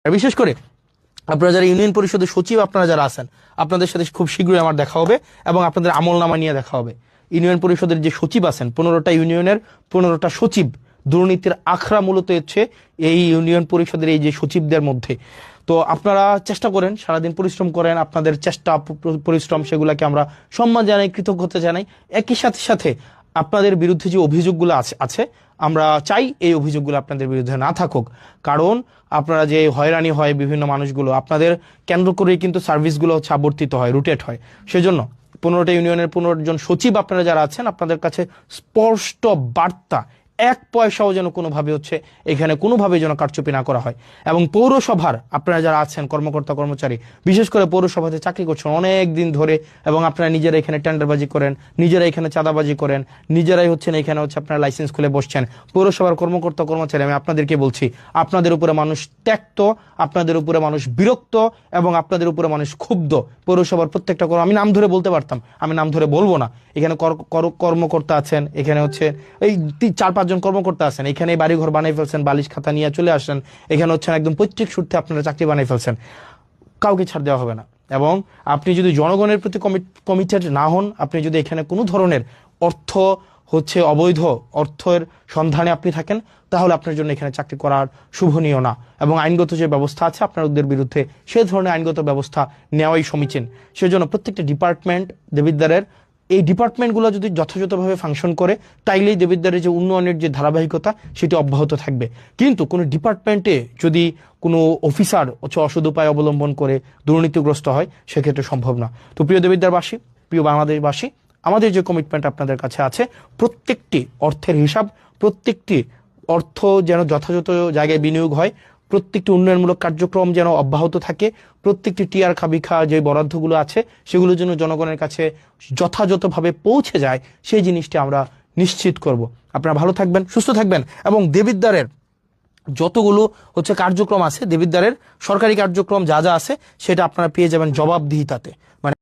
আর বিশেষ করে আপনারা যারা ইউনিয়ন পরিষদের সচিব আপনারা যারা আছেন, আপনাদের সাথে খুব শীঘ্রই আমার দেখা হবে এবং আপনাদের আমলনামা নিয়ে দেখা হবে। ইউনিয়ন পরিষদের যে সচিব আছেন, 15টা ইউনিয়নের 15টা সচিব, দুর্নীতির আখড়া মূলত হচ্ছে এই ইউনিয়ন পরিষদের এই যে সচিবদের মধ্যে। তো আপনারা চেষ্টা করেন, সারাদিন পরিশ্রম করেন, আপনাদের চেষ্টা পরিশ্রম সেগুলোকে আমরা সম্মান জানাই, কৃতজ্ঞতা জানাই। একই সাথে সাথে আপনাদের বিরুদ্ধে যে অভিযোগগুলো আছে আমরা চাই এই অভিযোগগুলো আপনাদের বিরুদ্ধে না থাকুক। কারণ আপনারা যে হয়রানি হয় বিভিন্ন মানুষগুলো, আপনাদের কেন্দ্র করেই কিন্তু সার্ভিসগুলো হচ্ছে আবর্তিত হয়, রুটেট হয়। সেজন্য 15টা ইউনিয়নের 15 জন সচিব আপনারা যারা আছেন, আপনাদের কাছে স্পষ্ট বার্তা, এক পয়সাও যেন কোনোভাবে হচ্ছে এখানে কোনোভাবে যেন কারচুপি না করা হয়। এবং পৌরসভার আপনারা যারা আছেন কর্মকর্তা কর্মচারী, বিশেষ করে পৌরসভাতে চাকরি করছেন অনেক দিন ধরে এবং আপনারা নিজেরা এখানে টেন্ডারবাজি করেন, নিজেরা এখানে চাঁদাবাজি করেন, নিজেরাই হচ্ছেন এখানে হচ্ছে আপনারা লাইসেন্স খুলে বসছেন। পৌরসভার কর্মকর্তা কর্মচারী, আমি আপনাদেরকে বলছি, আপনাদের উপরে মানুষ ত্যক্ত, আপনাদের উপরে মানুষ বিরক্ত এবং আপনাদের উপরে মানুষ ক্ষুব্ধ। পৌরসভার প্রত্যেকটা আমি নাম ধরে বলতে পারতাম, আমি নাম ধরে বলবো না। এখানে কর্মকর্তা আছেন, এখানে হচ্ছে এই 4-5 জন কর্মকর্তা আছেন, এখানে বাড়িঘর বানাই ফেলছেন, বালিশ খাতা নিয়ে চলে আসেন, এখানে হচ্ছেন একদম পৈতৃক সূত্রে আপনারা চাকরি বানাই ফেলছেন। কাউকে ছাড় দেওয়া হবে না। এবং আপনি যদি জনগণের প্রতি কমিটেড না হন, আপনি যদি এখানে কোনো ধরনের অর্থ হচ্ছে অবৈধ অর্থের সন্ধানে আপনি থাকেন, তাহলে আপনার জন্য এখানে চাকরি করার শুভনীয় না। এবং আইনগত যে ব্যবস্থা আছে আপনাদের বিরুদ্ধে, সে ধরনের আইনগত ব্যবস্থা নেওয়াই সমীচীন। সেজন্য প্রত্যেকটা ডিপার্টমেন্ট দেবিদ্বারের, এই ডিপার্টমেন্টগুলো যদি যথাযথভাবে ফাংশন করে, তাইলেই দেবিদ্বারের যে উন্নয়নের যে ধারাবাহিকতা সেটি অব্যাহত থাকবে। কিন্তু কোনো ডিপার্টমেন্টে যদি কোনো অফিসার হচ্ছে অসৎ উপায় অবলম্বন করে দুর্নীতিগ্রস্ত হয়, সেক্ষেত্রে সম্ভব না। তো প্রিয় দেবিদ্বারবাসী, প্রিয় বাংলাদেশবাসী, আমাদের যে কমিটমেন্ট আপনাদের কাছে আছে, প্রত্যেকটি অর্থের হিসাব, প্রত্যেকটি অর্থ যেন যথাযথ জায়গায় বিনিয়োগ হয়, প্রত্যেকটি উন্নয়নমূলক কার্যক্রম যেন অব্যাহত থাকে, প্রত্যেকটি টিআর খাবিখা যে বরাদ্দগুলো আছে সেগুলো যেন জনগণের কাছে যথাযথভাবে পৌঁছে যায়, সেই জিনিসটি আমরা নিশ্চিত করব। আপনারা ভালো থাকবেন, সুস্থ থাকবেন এবং দেবিদ্বারের যতগুলো হচ্ছে কার্যক্রম আছে, দেবিদ্বারের সরকারি কার্যক্রম যা যা আছে সেটা আপনারা পেয়ে যাবেন জবাবদিহিতাতে। মানে